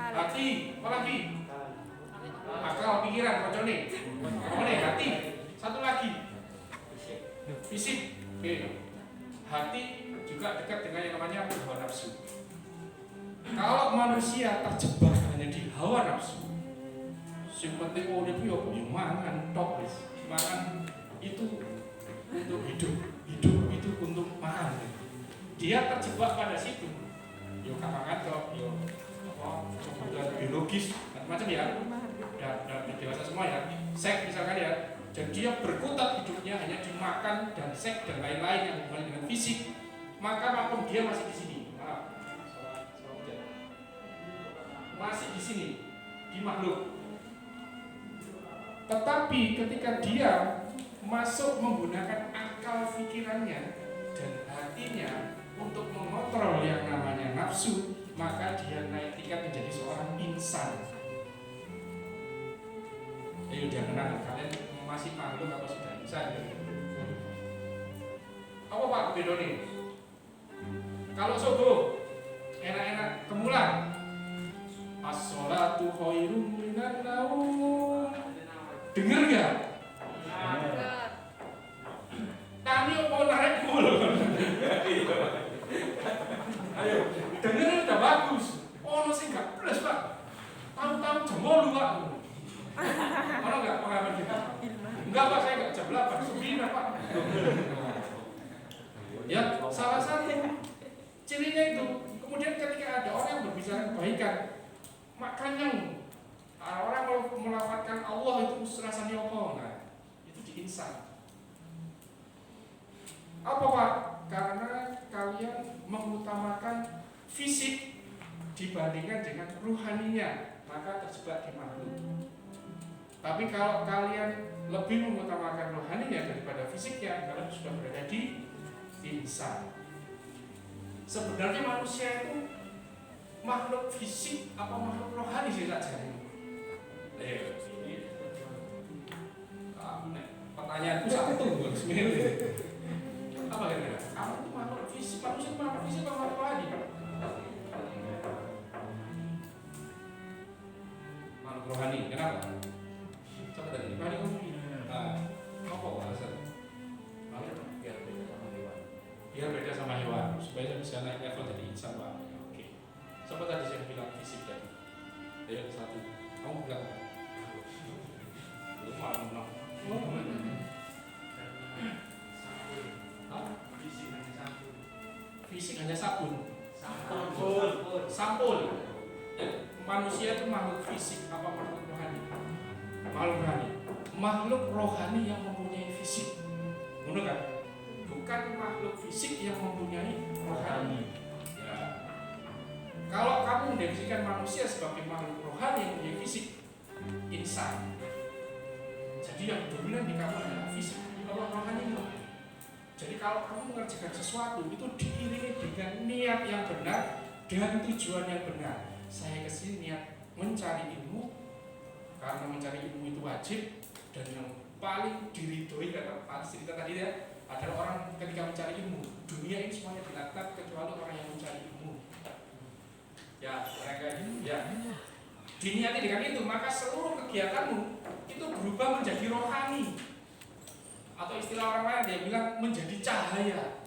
hati, apa lagi? Akal, pikiran, kocone. Kemudian hati, satu lagi fisik. Oke. Hati juga dekat dengan yang namanya hawa nafsu. Kalau manusia terjebak hanya di hawa nafsu, yang penting urip yo mangan tok wis. Mangan itu untuk hidup, hidup itu untuk makan. Dia terjebak pada situ. Yo kamangan tok, yo kebutuhan biologis macam ya. Dan dewasa semua ya. Seks misalkan ya. Dan dia berkutat hidupnya hanya dimakan dan seks dan lain-lain yang hubungannya dengan fisik. Maka maupun dia masih di sini. Masih di sini, di makhluk. Tetapi ketika dia masuk menggunakan akal pikirannya dan hatinya untuk mengontrol yang namanya nafsu, maka dia naik tingkat menjadi seorang insan. Ayo jangan kalian masih makhluk apa sudah insan? Apa Pak bedone? Kalau subuh enak-enak kemulan, as-sholatu khairum minan naum. Dengar gak? Tani apa narik mulu? Ayo, dengar udah bagus. Oh, sih gak plus Pak. Tahu-tahu jam 8 Pak. Mana enggak pengalaman kita? Enggak Pak, saya enggak jam 8, 9 Pak. Ya, salah satu cirinya itu. Kemudian ketika ada orang yang berbicara kebaikan, makanya orang kalau melafatkan Allah itu rasanya apa? Nah, itu diinsan. Apa Pak? Karena kalian mengutamakan fisik dibandingkan dengan ruhaninya, maka terjebak di makhluk. Tapi kalau kalian lebih mengutamakan rohaninya daripada fisiknya, kalian sudah berada di insan. Sebenarnya manusia itu makhluk fisik apa makhluk rohani sih saja? Pertanyaanku satu, sebenarnya. Apa kira-kira? Kamu itu makhluk fisik, manusia itu makhluk fisik atau makhluk rohani? Makhluk rohani, kenapa? Coba tadi, rohani ngomongin. Apa alasan? Biar beda sama hewan, supaya bisa naik level jadi insan Pak. Oke. Siapa tadi yang bilang fisik tadi? Ayo satu. Kamu bilang apa? Lu malah menang. Fisik hanya sabun. Sampul. Ya, manusia itu makhluk fisik apa makhluk rohani? Makhluk rohani. Makhluk rohani yang mempunyai fisik. Benar kan? Bukan makhluk fisik yang mempunyai rohani. Ya. Kalau kamu mendefinisikan manusia sebagai makhluk rohani yang mempunyai fisik, insan. Jadi yang dominan di kamu adalah fisik, kalau rohani itu. Jadi kalau kamu mengerjakan sesuatu itu diiringi dengan niat yang benar dan tujuan yang benar. Saya kesini niat mencari ilmu, karena mencari ilmu itu wajib, dan yang paling diridhoi kata Pak cerita tadi ya, adalah orang ketika mencari ilmu. Dunia ini semuanya dilaknat kecuali orang yang mencari ilmu. Ya, mereka itu ya diniati dengan itu, maka seluruh kegiatanmu itu berubah menjadi rohani. Atau istilah orang lain dia bilang menjadi cahaya.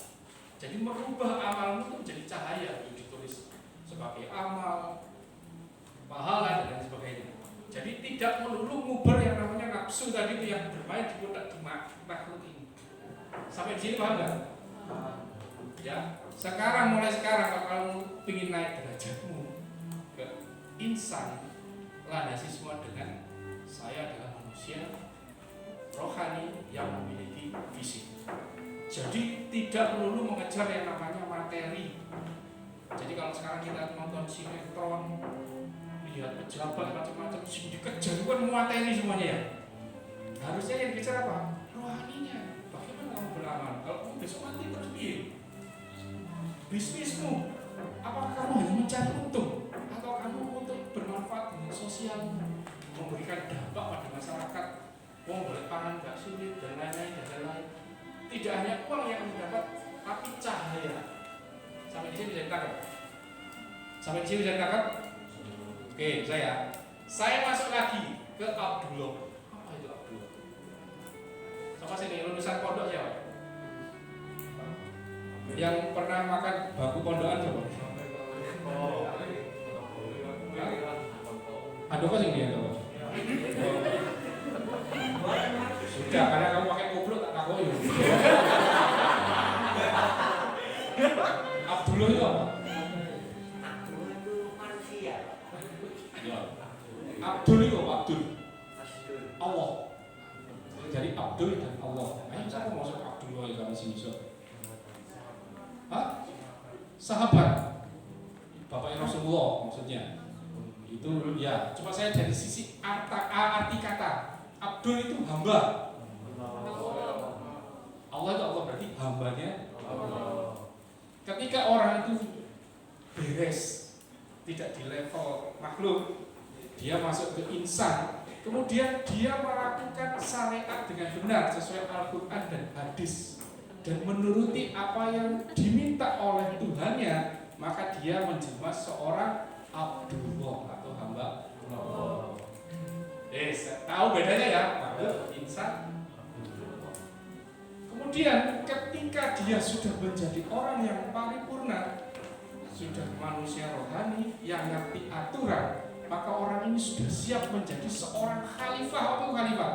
Jadi merubah amalmu itu menjadi cahaya, itu ditulis sebagai amal, pahala dan lain sebagainya. Jadi tidak melulu nguber yang namanya nafsu tadi itu yang bermain di kotak di makhluk ini. Sampai di sini paham nggak? Ya, sekarang mulai sekarang kalau kamu ingin naik derajatmu ke insan, landasi semua dengan saya adalah manusia rohani yang memiliki fisik. Jadi tidak melulu mengejar yang namanya materi. Jadi kalau sekarang kita nonton sinetron, lihat pejabat macam-macam, dikejar bukan materi semuanya ya. Harusnya yang dikejar apa? Rohaninya. Bagaimana kamu beramal? Kalau kamu besok mati terus piye? Bisnismu, apakah kamu hanya mencari untung atau kamu untuk bermanfaat dengan sosial, memberikan dampak pada masyarakat? Wong boleh pangan gak sulit dan lain-lain dan lain-lain. Tidak hanya uang yang kamu dapat, tapi cahaya. Sampai di sini bisa ditangkap. Sampai di sini bisa ditangkap. Oke, saya masuk lagi ke Abdullah. Apa itu Abdullah? Sama sini lulusan pondok siapa? Yang pernah makan bangku pondokan coba? Aduh kok sing dia coba? Sudah, karena kamu pakai kupluk tak takoi. Abdullah itu apa? Abdullah itu manusia. Ya. Abdul itu apa? Abdul. Allah. Jadi Abdul dan Allah. Ayo siapa masuk Abdullah yang kami sini so? Hah? Sahabat. Bapaknya Rasulullah maksudnya. Itu ya. Coba saya dari sisi arti kata. Abdul itu hamba. Allah itu Allah berarti hambanya Allah. Ketika orang itu beres, tidak di level makhluk, dia masuk ke insan, kemudian dia melakukan syariat dengan benar sesuai Al-Quran dan hadis dan menuruti apa yang diminta oleh Tuhannya, maka dia menjelma seorang Abdullah atau hamba Allah. Tahu bedanya ya, makhluk, insan. Kemudian ketika dia sudah menjadi orang yang paripurna, sudah manusia rohani yang ngerti aturan, maka orang ini sudah siap menjadi seorang khalifah. Apa itu khalifah?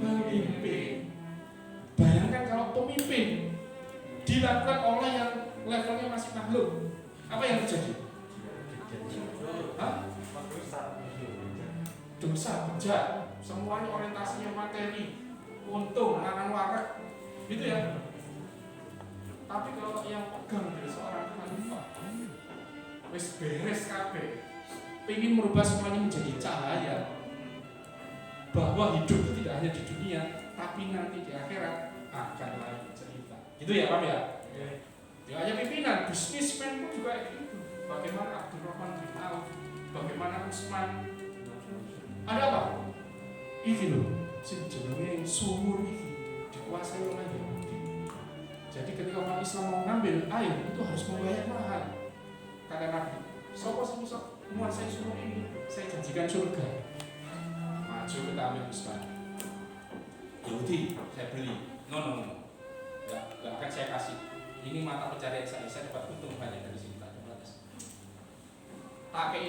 Pemimpin. Bayangkan kalau pemimpin dilakukan oleh yang levelnya masih makhluk, apa yang terjadi? Hah? Dosa, bejat, semuanya orientasinya materi, untung, mangan warak, gitu ya. Tapi kalau yang pegang dari seorang khalifah, wis beres kabeh, ingin merubah semuanya menjadi cahaya, bahwa hidup itu tidak hanya di dunia, tapi nanti di akhirat akan lagi cerita. Gitu ya, Pak ya? Ya hanya pimpinan, bisnismen pun juga gitu. Bagaimana Abdurrahman bin Auf, bagaimana Utsman, ada apa? Iki loh, sing jenenge sumur iki dikuasai oleh Yahudi. Jadi ketika umat Islam mau ngambil air itu harus membayar mahal. Kata Nabi, sopo sing iso menguasai sumur ini, saya janjikan surga. Maju kita ambil Utsman. Yahudi, saya beli. No. Gak akan saya kasih. Ini mata pencarian saya dapat untung banyak dari sini. Tak kei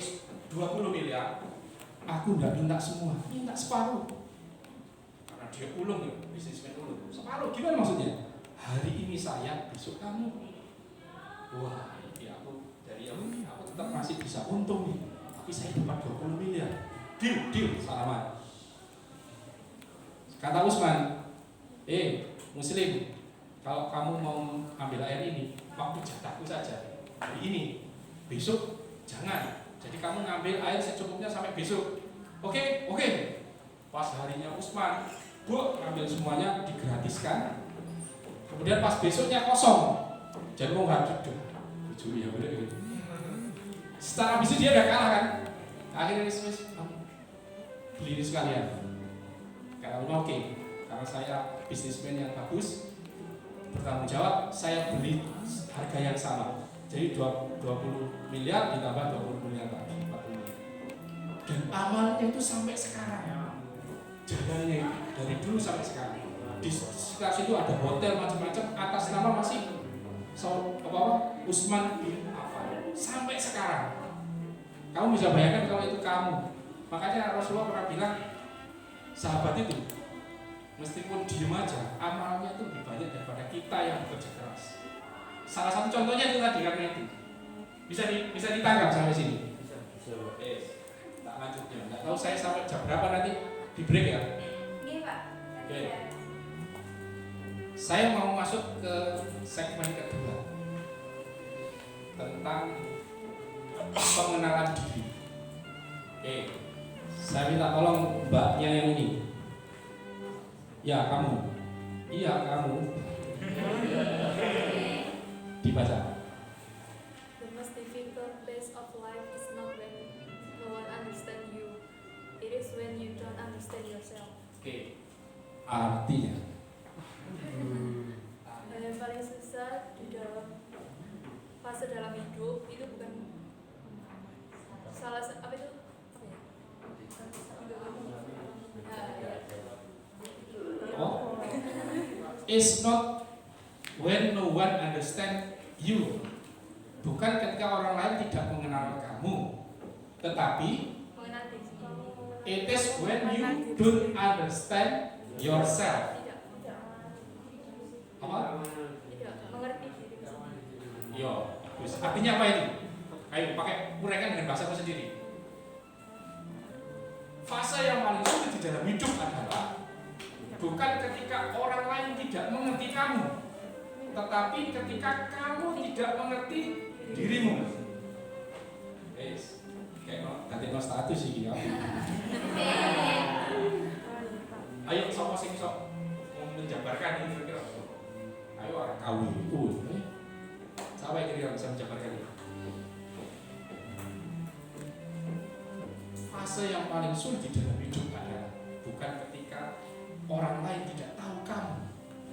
20 miliar. Aku tidak minta semua, minta separuh. Karena dia ulung ya, bisnismen ulung. Separuh, gimana maksudnya? Hari ini saya, besok kamu. Wah, ini aku dari aku tetap masih bisa untung nih. Tapi saya dapat 20 miliar. Deal, salaman. Kata Utsman, Muslim, kalau kamu mau ambil air ini, waktu jatahku saja. Hari ini, besok jangan. Jadi kamu ngambil air secukupnya sampai besok. Oke. Pas harinya Utsman, ngambil semuanya digratiskan. Kemudian pas besoknya kosong. Jadi mau hadir tuh. Lucu ya bener gitu. Setelah bisnis dia udah kalah kan. Akhirnya beli ini sekalian. Karena oke. Karena saya bisnismen yang bagus, bertanggung jawab, saya beli harga yang sama. Jadi 20 miliar ditambah 20 miliar lagi, 40 miliar. Dan amalnya itu sampai sekarang. Jalannya dari dulu sampai sekarang. Di sekitar situ ada hotel macam-macam, atas nama masih Utsman bin Affan. Sampai sekarang. Kamu bisa bayangkan kalau itu kamu. Makanya Rasulullah pernah bilang, sahabat itu meskipun diem aja, amalnya itu lebih banyak daripada kita yang bekerja keras. Salah satu contohnya itu tadi karena itu bisa ditangkap sampai sini. Bisa. Tak lanjutnya. Nggak tahu saya sampai jam berapa nanti di break ya. Iya Pak. Oke. Saya mau masuk ke segmen kedua tentang pengenalan diri. Oke. Saya minta tolong mbaknya yang ini. Ya kamu. Iya kamu. Dibaca. The most difficult phase of life is not when no one understands you. It is when you don't understand yourself. Oke. Artinya Yang paling susah di dalam fase dalam hidup itu bukan is not when no one understand you. Bukan ketika orang lain tidak mengenal kamu, tetapi Mengenali. it is when you don't understand yourself. Tidak. Apa? Tidak. Mengerti diri sendiri. Yo, bagus. Artinya apa itu? Ayo pakai uraikan dengan bahasamu sendiri. Fase yang paling sulit di dalam hidup adalah bukan ketika orang lain tidak mengerti kamu, tetapi ketika kamu tidak mengerti dirimu. Yes. Kayak ganti status sih ya. Ayo sapa sing iso menjabarkan ini kira-kira. Ayo arek kawi itu. Siapa yang kira bisa menjabarkan ini? Fase yang paling sulit di dalam hidup adalah bukan ketika orang lain tidak tahu kamu,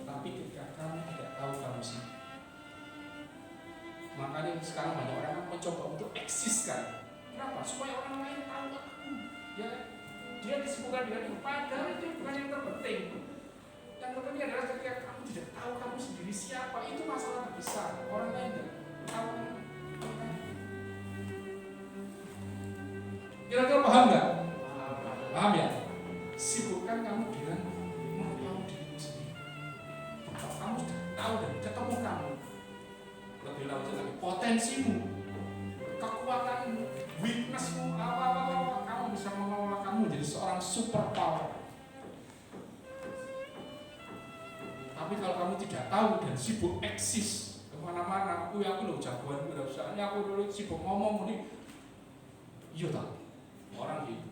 tapi ketika kamu tidak tahu kamu sendiri. Makanya sekarang banyak orang yang mencoba untuk eksis kan. Kenapa? Supaya orang lain tahu aku. Ya, dia disibukkan dengan itu. Padahal itu bukan yang terpenting. Yang terpenting adalah ketika kamu tidak tahu kamu sendiri siapa, itu masalah besar. Orang lain tidak tahu kamu. Kira-kira paham nggak? Paham ya? Sibukkan kamu dengan mengetahui dirimu sendiri. Kalau kamu sudah tahu dan ketemu kamu, lebih lanjut lagi potensimu, kekuatanmu, weaknessmu, apa-apa, kamu bisa mengelola kamu menjadi seorang super power. Tapi kalau kamu tidak tahu dan sibuk eksis kemana-mana, aku loh jagoan, soalnya aku dulu sibuk ngomong ini, iya tak? Orang gitu,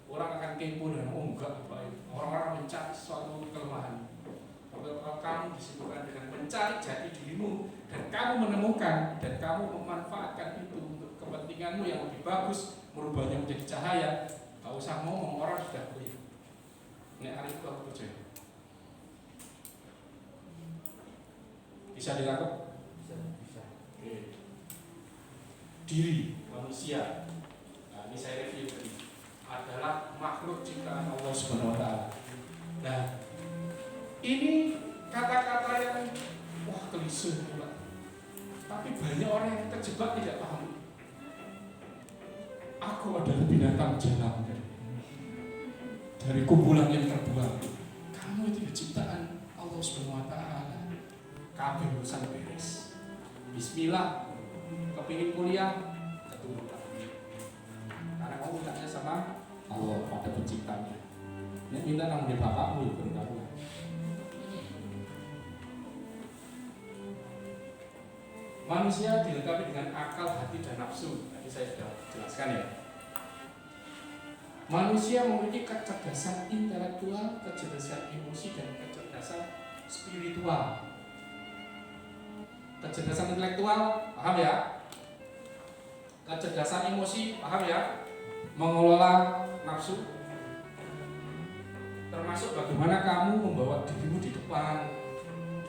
orang akan kepo dan enggak baik. Orang-orang mencari suatu kelemahan. Kalau kamu disibukkan dengan mencari jati dirimu dan kamu menemukan dan kamu memanfaatkan itu untuk kepentinganmu yang lebih bagus, merubahnya menjadi cahaya, gak usah ngomong, orang sudah beli. Ini hari itu aku percaya. Bisa dilakukan? Bisa. Diri manusia. Nah, ini saya review tadi. Adalah makhluk ciptaan Allah Subhanahu wa taala. Nah, ini kata-kata yang wah klise banget. Tapi banyak orang yang terjebak tidak paham. Aku adalah binatang jalan dari kumpulan yang terbuang. Kamu itu ciptaan Allah Subhanahu wa taala. Kabeh urusan beres. Bismillah, kepingin kuliah, keturunan. Karena kamu mintanya sama Allah pada penciptanya. Ini minta nama dia bapakmu berkaruan. Manusia dilengkapi dengan akal, hati, dan nafsu. Tadi saya sudah jelaskan ya. Manusia memiliki kecerdasan intelektual, kecerdasan emosi, dan kecerdasan spiritual. Kecerdasan intelektual, paham ya? Kecerdasan emosi, paham ya? Mengelola nafsu, termasuk bagaimana kamu membawa dirimu di depan,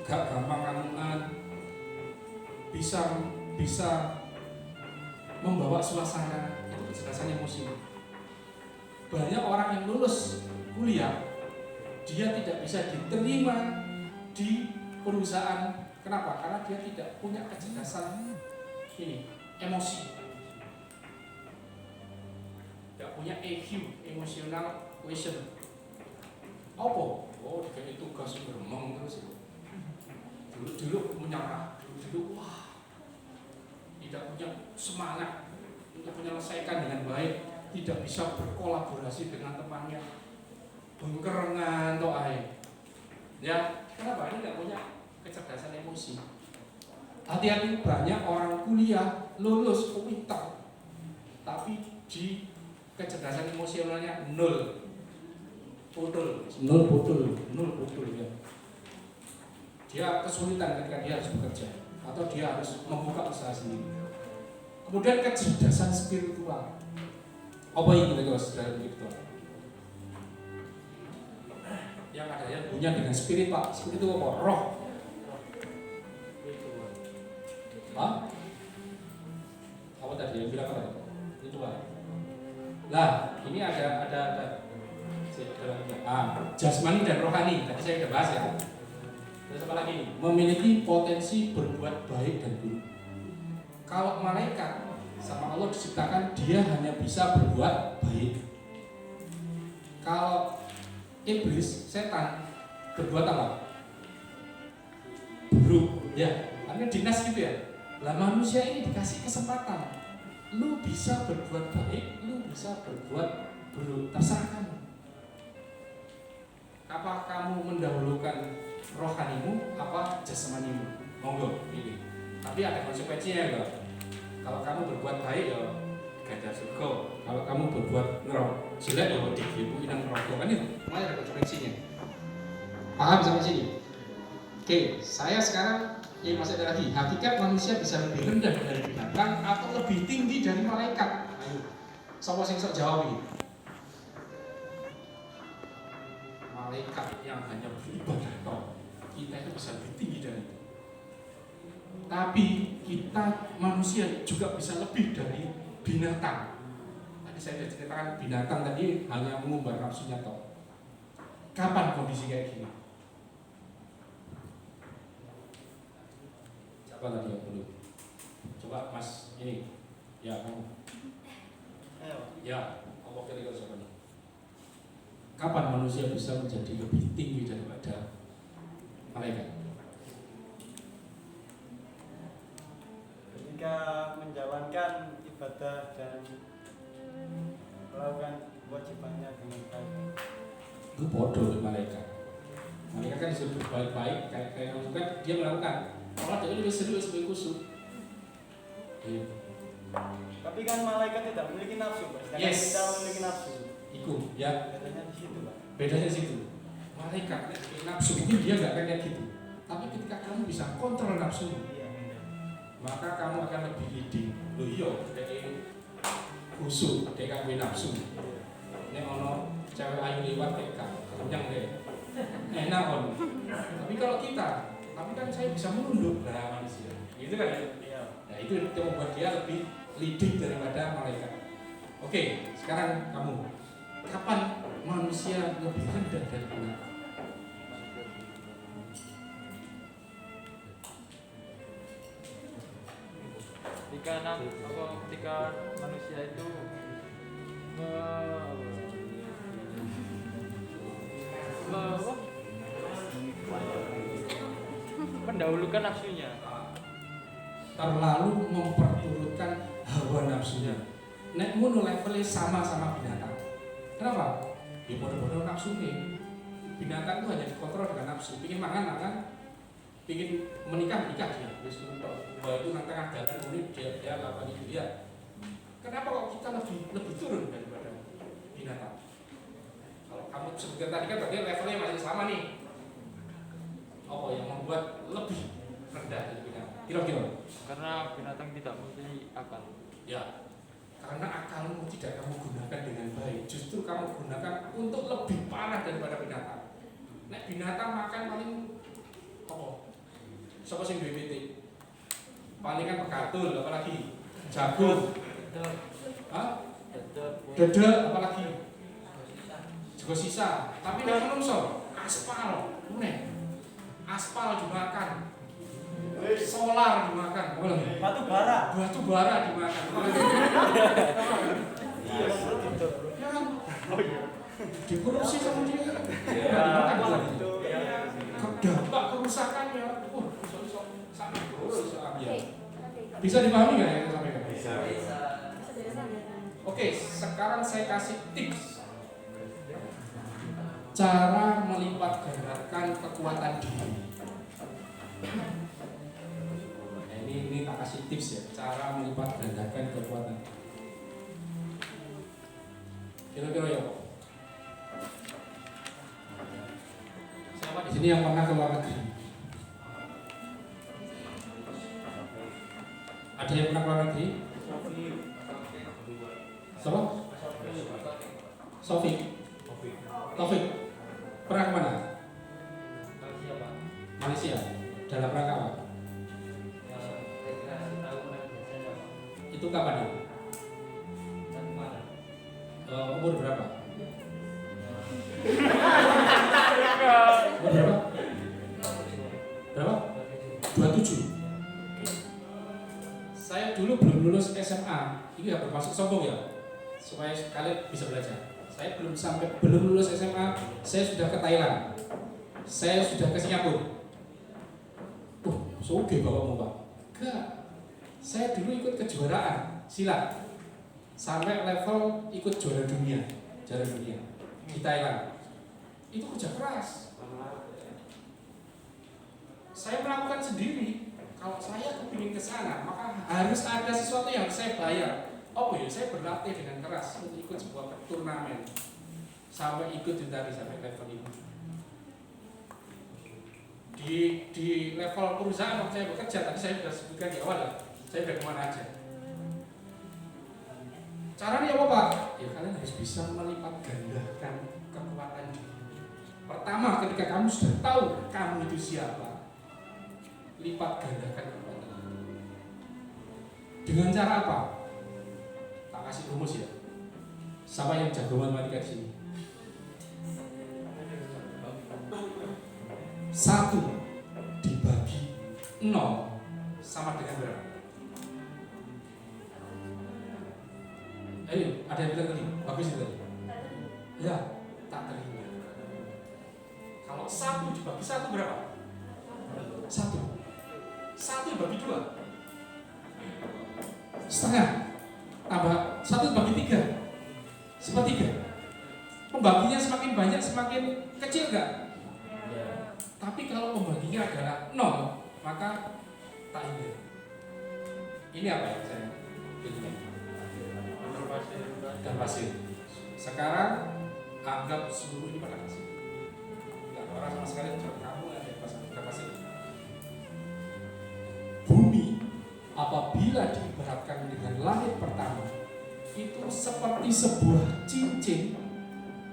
gak gampang kamuan, bisa membawa suasana, itu kecerdasan emosi. Banyak orang yang lulus kuliah, dia tidak bisa diterima di perusahaan. Kenapa? Karena dia tidak punya kecerdasan ini, emosi. Tidak punya EQ, emotional quotient. Apa? Oh, kayak tugas beremong terus. Dulu menyerah, dulu wah, tidak punya semangat untuk menyelesaikan dengan baik, tidak bisa berkolaborasi dengan temannya, bengkerengan toh ae. Ya, kenapa? Ini tidak punya kecerdasan emosi. Hati-hati, banyak orang kuliah lulus pintar, tapi di kecerdasan emosionalnya nol ya. Dia kesulitan ketika dia harus bekerja atau dia harus membuka usaha sendiri. Kemudian kecerdasan spiritual. Apa yang kita kira saudara spiritual? Yang ada yang punya dengan spirit pak. Spirit itu apa? Roh. Hah? Apa tadi yang bilang apa? Ritual. Lah, ini ada jasmani dan rohani. Tadi saya sudah bahas ya. Terus apa lagi? Memiliki potensi berbuat baik dan buruk. Kalau malaikat sama Allah diciptakan dia hanya bisa berbuat baik. Kalau iblis, setan berbuat apa? Buruk. Ya, karena dinas gitu ya. Lah manusia ini dikasih kesempatan. Lu bisa berbuat baik, lu bisa berbuat buruk. Terserah kamu. Apa kamu mendahulukan rohanimu apa jasmanimu? Monggo pilih. Tapi ada konsekuensinya ya. Kalau kamu berbuat baik ya gajah surga. Kalau kamu berbuat jelek ya digibu nang neraka kan itu. Makanya ada konsekuensinya. Paham sampai sini? Oke, saya sekarang masih ada lagi. Hakikat manusia bisa lebih rendah dari binatang atau lebih tinggi dari malaikat. Ayo, sapa sing sok jawab ini? Malaikat yang hanya beribadah toh. Kita itu bisa lebih tinggi dari itu. Tapi kita manusia juga bisa lebih dari binatang. Tadi saya sudah ceritakan binatang tadi hanya mengumbar nafsunya toh. Kapan kondisi kayak gini? Siapa tadi yang belum? Coba Mas ini, ya kamu. Ya, apa kira-kira siapa nih? Kapan manusia bisa menjadi lebih tinggi daripada malaikat? Ketika menjalankan ibadah dan melakukan kewajibannya dengan baik. Itu bodoh dari malaikat. Malaikat kan disuruh baik-baik, kayak kamu kan dia melakukan. Malah dia lebih serius, lebih khusyuk. Iya. Tapi kan malaikat tidak memiliki nafsu, Pak. Sedangkan Yes. kita memiliki nafsu. Iku, ya. Bedanya di situ, Pak. Bedanya di situ. Malaikat nafsu mungkin dia nggak kayak gitu. Tapi ketika kamu bisa kontrol nafsu, Iya, benar. maka kamu akan lebih leading. Loh iya, dari khusyuk, dari kamu nafsu. Ini ono cewek ayu lewat TK, kenyang deh. Enak on. Tapi kalau kita, tapi kan saya bisa menunduk darah manusia. Gitu kan ya? Iya. Nah itu yang membuat dia lebih leading daripada malaikat. Oke, sekarang kamu. Kapan manusia lebih rendah dari binatang? Ketika manusia itu mendahulukan nafsunya, Terlalu memperturutkan hawa nafsunya. Nek ngono levelnya sama-sama binatang. Kenapa? Ya bodoh-bodoh nafsu nih. Binatang itu hanya dikontrol dengan nafsu. Pingin makan, pingin menikah dia. Wis bahwa itu nang tengah jalan ini dia lakukan itu ya. Kenapa kok kita lebih turun daripada binatang? Kalau kamu sebutkan tadi kan berarti levelnya masih sama nih. Apa yang membuat lebih rendah dari binatang? Kira-kira? karena binatang tidak memiliki akal. Ya, karena akalmu tidak kamu gunakan dengan baik. Justru kamu gunakan untuk lebih parah daripada binatang. Nek binatang makan paling apa? Siapa sing BBT? Paling kan pekatul, apalagi jagung. Hah? Dada, apalagi juga sisa. Tapi nek menungso, aspal, meneh. Aspal dimakan. Solar dimakan, Batu bara. batu bara dimakan. Iya, betul. Ya kan? Dikorupsi sama dia. Iya, Dimakan. itu ya. Dampak kerusakannya, sangat buruk. Oke. Bisa dipahami nggak yang saya sampaikan? Bisa. Oke, sekarang saya kasih tips cara melipat gandakan kekuatan diri. Nah, ini tak kasih tips ya, cara melipat gandakan kekuatan. Kira-kira ya, Pak? Siapa di sini yang pernah ke luar negeri? Ada yang pernah ke luar negeri? Siapa? Taufik. Pernah kemana? Malaysia. Dalam rangka apa? Itu kapan ya? Umur berapa? Umur berapa? termasuk sombong ya, supaya kalian bisa belajar. Saya belum lulus SMA, saya sudah ke Thailand, saya sudah ke Singapura. Soge bapakmu Pak? Enggak. Saya dulu ikut kejuaraan silat sampai level ikut juara dunia di Thailand. Itu kerja keras. Saya melakukan sendiri. Kalau saya kepingin ke sana, maka harus ada sesuatu yang harus saya bayar. Oh ya, saya berlatih dengan keras untuk ikut sebuah turnamen sampai ikut ditari sampai level itu. Di level perusahaan waktu saya bekerja, tadi saya sudah sebutkan di awal lah, saya sudah kemana aja. Caranya apa Pak? Ya kalian harus bisa melipat gandakan kekuatan diri. Pertama, ketika kamu sudah tahu kamu itu siapa, lipat gandakan kekuatan. Dengan cara apa? Tak kasih rumus ya. Siapa yang jago matematika di sini? 1 dibagi 0 sama dengan berapa? Ayo, ada yang bilang tadi, bagus itu tadi. Ya, tak terima. Kalau 1 dibagi 1 berapa? 1 dibagi 2 setengah, tambah 1 dibagi 3 sepertiga. Pembaginya semakin banyak semakin kecil enggak? Tapi kalau pembaginya adalah 0, maka tak ingat. Ini apa yang saya pilih? Dan pasir. Sekarang anggap seluruh ini pada pasir. Tidak ada orang sama sekali kecuali kamu ada pada pasir. Bumi apabila diibaratkan dengan langit pertama, itu seperti sebuah cincin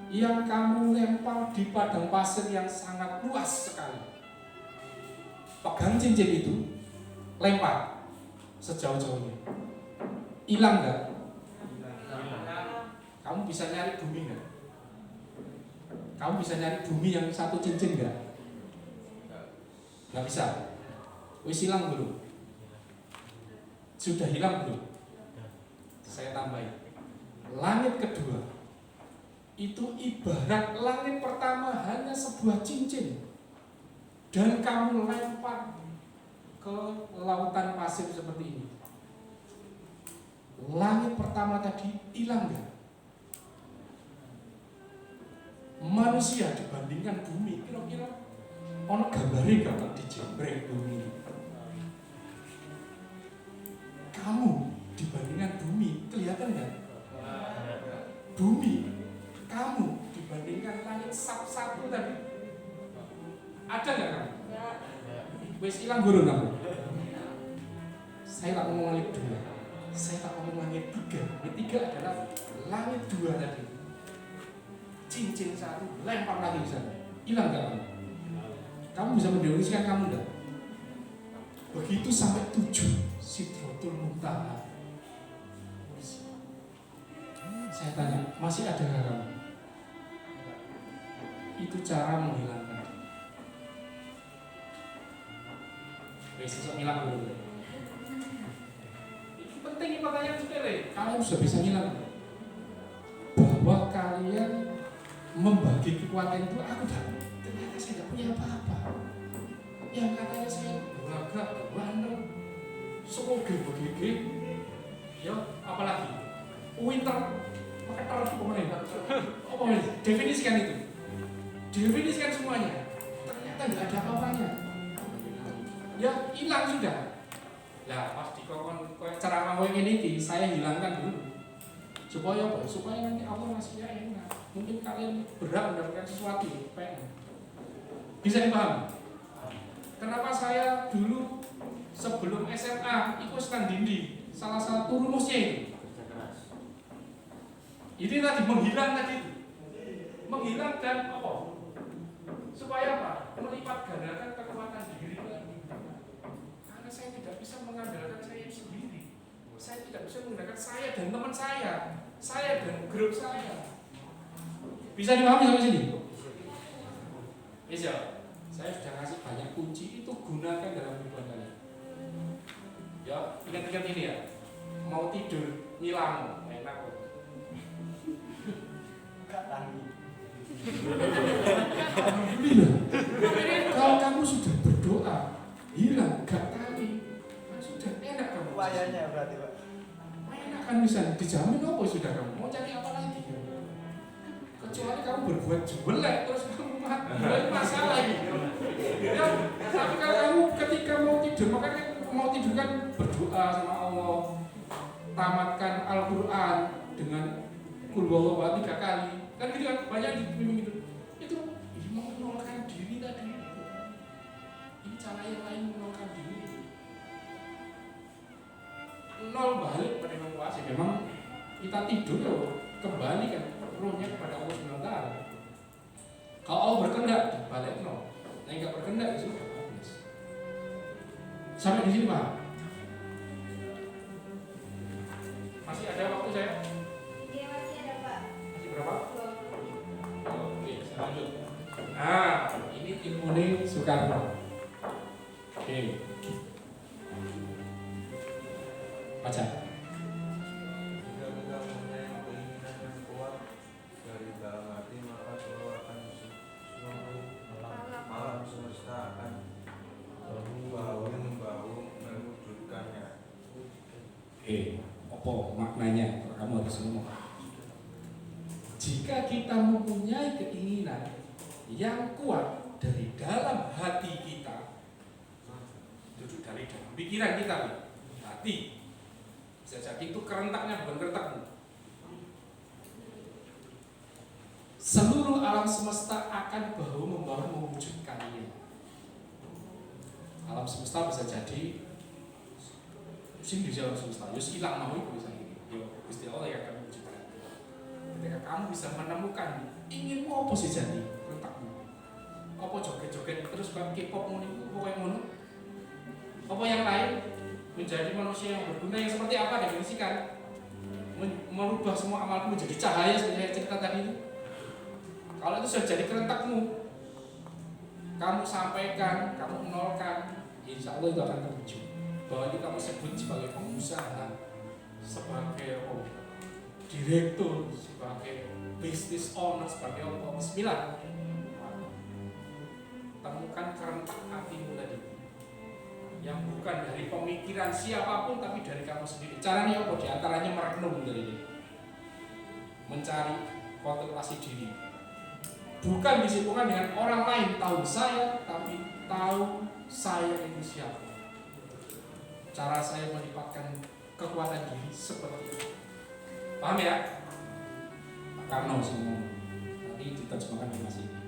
yang kamu lempar di padang pasir yang sangat luas sekali. Pegang cincin itu, lempar sejauh-jauhnya. Hilang nggak? Kamu bisa nyari bumi nggak? Kamu bisa nyari bumi yang satu cincin nggak? Nggak bisa. Wis hilang belum? Sudah hilang belum? Saya tambahin. Langit kedua itu ibarat langit pertama hanya sebuah cincin dan kamu lempar ke lautan pasir seperti ini. Langit pertama tadi hilang nggak? Manusia dibandingkan bumi kira-kira ono gambare gak dijembreng bumi ini. Kamu dibandingkan bumi kelihatan nggak? Bumi kamu dibandingkan langit satu tadi ada nggak kamu? Wes hilang gurun kamu. Saya tak ngomong langit 2, saya tak ngomong langit 3. Langit 3 adalah langit 2 tadi. Cincin 1 lempar lagi di sana, hilang nggak kamu? Kamu bisa mendefinisikan kamu nggak? Begitu sampai 7 Sidratul Muntaha. Saya tanya, masih ada nggak kamu? Itu cara menghilangkan. Besok hilang dulu. Itu penting ini pertanyaan sepele. Kalian sudah bisa hilang bahwa kalian membagi kekuatan itu. Aku dah ternyata saya tidak punya apa-apa. Yang katanya saya gagah, bandel, semoga begini. Ya, apalagi winter pakai terus pemerintah. Apa ini? Definisikan itu. Definisikan semuanya. Ternyata tidak ada apa-apanya. Ya hilang sudah. Lah pas dikongkon ceramah yang ini saya hilangkan dulu. Supaya apa? Supaya nanti Allah masih enak. Mungkin kalian berhak mendapatkan sesuatu pengen. Bisa dipahami? Kenapa saya dulu sebelum SMA ikut Skandindi? Salah satu rumusnya itu. Ini tadi menghilang tadi itu. Menghilang dan apa? Supaya apa? Melipat gandakan kekuatan diri lagi. Karena saya tidak bisa mengandalkan saya sendiri. Saya tidak bisa mengandalkan saya dan teman saya dan grup saya. Bisa dipahami sampai sini? Bisa. Saya sudah kasih banyak kunci, itu gunakan dalam kehidupan kalian. Ya, ingat-ingat ini ya. Mau tidur ngilang, enak kok. Gak tangi. Alhamdulillah. Kalau kamu sudah berdoa, hilang, gak tali, sudah enak kamu. Wayanya berarti, Pak. Enak kan bisa dijamin apa sudah kamu mau cari apa lagi? Kecuali kamu berbuat jelek terus kamu mati, masalah gitu. Ya, tapi kalau kamu ketika mau tidur, makanya mau tidur kan berdoa sama Allah, tamatkan Al-Quran dengan Qul huwallahu 3 kali, kan gitu kan, banyak dibimbing gitu. Itu ini mengenalkan diri tadi. Ini cara yang lain mengenalkan diri. Nol balik pada Imam Wasim. Memang kita tidur ya kembali kan rohnya kepada Allah Subhanahu wa taala. Kalau Allah berkehendak balik nol. Nah, enggak berkehendak ya sudah habis. Sampai di sini, Pak. Masih ada waktu saya? Iya masih ada Pak. Masih berapa? 20 menit. Oke, saya lanjut. Nah, ini ilmu nih Soekarno. Oke. Baca. Jika kita mempunyai keinginan yang kuat dari dalam hati, maka seluruh alam semesta akan bahu membahu mewujudkannya. Apa maknanya? Kamu harus ngomong. Jika kita mempunyai keinginan yang kuat dari dalam hati kita, itu dari dalam pikiran kita, hati. Bisa jadi itu kerentaknya bukan kerentakmu. Seluruh alam semesta akan bahu membahu mewujudkannya. Alam semesta bisa jadi sing di alam semesta, yus hilang mau itu bisa ini. Yo, Gusti Allah yang akan mewujudkan. Ketika kamu bisa menemukan inginmu apa sih jadi kerentakmu. Apa joget-joget terus bang K-pop ngono iku pokoke ngono. Apa yang lain? Menjadi manusia yang berguna yang seperti apa definisikan? Merubah semua amalku menjadi cahaya seperti yang cerita tadi itu. Kalau itu sudah jadi kerentakmu, kamu sampaikan, kamu nolkan, insya Allah itu akan terwujud. Bahwa ini kamu sebut sebagai pengusaha, sebagai direktur, sebagai business owner, sebagai apa? Bismillah. Temukan kerentak hatimu tadi. Yang bukan dari pemikiran siapapun tapi dari kamu sendiri. Caranya apa? Di antaranya merenung dari ini, mencari kontemplasi diri. Bukan disibukkan dengan orang lain tahu saya, tapi tahu saya ini siapa. Cara saya melipatkan kekuatan diri seperti itu. Paham ya? Pak Karno semua. Nanti diterjemahkan di masih ini.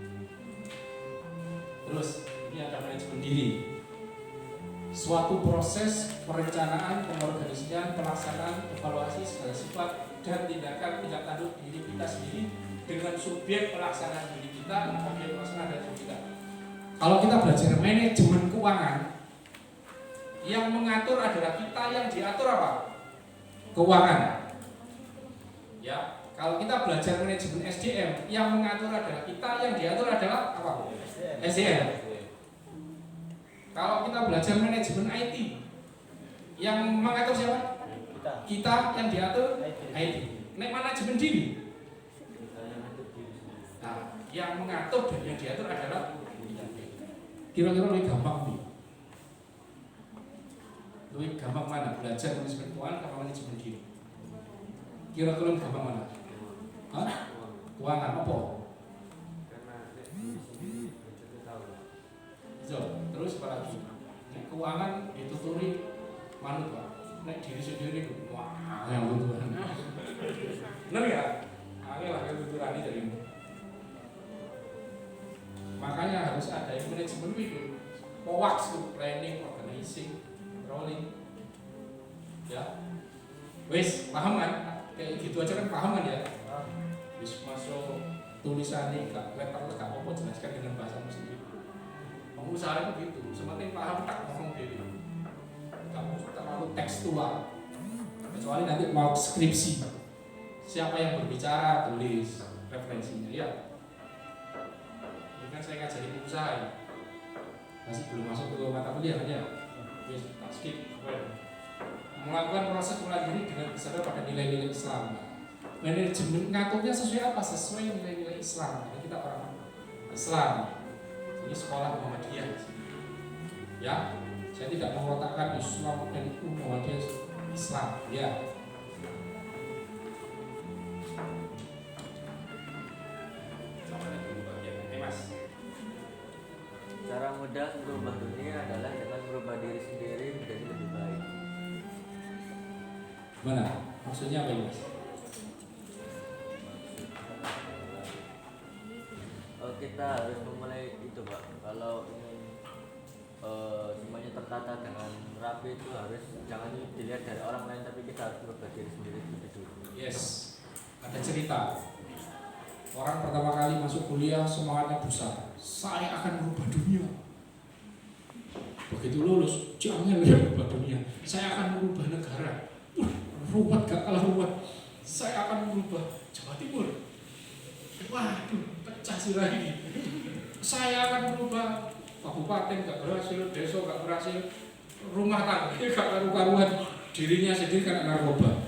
Terus ini ada manajemen diri. Suatu proses perencanaan, pengorganisasian, pelaksanaan, evaluasi segala sifat dan tindakan tindak tanduk diri kita sendiri dengan subjek pelaksanaan diri kita dan objek pelaksanaan dari diri kita. Kalau kita belajar manajemen keuangan, yang mengatur adalah kita, yang diatur apa? Keuangan. Ya, kalau kita belajar manajemen SDM, yang mengatur adalah kita, yang diatur adalah apa? SDM. Kalau kita belajar manajemen IT, yang mengatur siapa? Kita, yang diatur IT. Nek manajemen diri, nah, yang mengatur dan yang diatur adalah kira-kira lebih gampang nih. Lebih gampang mana? Belajar manajemen keuangan atau manajemen diri? Kira-kira lebih gampang mana? Hah? Keuangan apa? Terus apa lagi? Nek keuangan dituturi manut Pak. Nek diri sendiri wah yang tuturan. Benar ya? Angel lah tuturani dari ini. Makanya harus ada yang manajemen itu. POWAX itu planning, organizing, rolling. Ya. Wes, paham kan? Kayak gitu aja kan paham kan ya? Wis masuk tulisannya gak letter gak apa-apa jelaskan dengan bahasamu sendiri. Pengusaha itu gitu, sementing paham tak ngomong diri. Kamu terlalu tekstual. Kecuali nanti mau skripsi. Siapa yang berbicara tulis referensinya ya. Ini kan saya ngajarin pengusaha ya. Masih belum masuk ke mata kuliah kan ya. Wis tak skip. melakukan proses ulang diri dengan bersadar pada nilai-nilai Islam. Manajemen ngaturnya sesuai apa? Sesuai nilai-nilai Islam. Jadi kita orang Islam. Ini sekolah Muhammadiyah. Ya, saya tidak mengkotakkan Islam dan Muhammadiyah Islam. Ya. Cara mudah merubah dunia adalah dengan merubah diri sendiri menjadi lebih baik. Mana? Maksudnya apa ini? Kita harus memulai itu Pak. Kalau ingin semuanya tertata dengan rapi itu harus jangan dilihat dari orang lain, tapi kita harus merubah diri sendiri terlebih dulu. Yes. Ada cerita. Orang pertama kali masuk kuliah semangatnya besar. Saya akan merubah dunia. Begitu lulus, jangan merubah dunia. Saya akan merubah negara. Ruwet gak kalah ruwet. Saya akan merubah Jawa Timur. Waduh, pecah sirah ini. Saya akan merubah kabupaten gak berhasil, desa gak berhasil, rumah tangga gak karu-karuan, dirinya sendiri kena narkoba.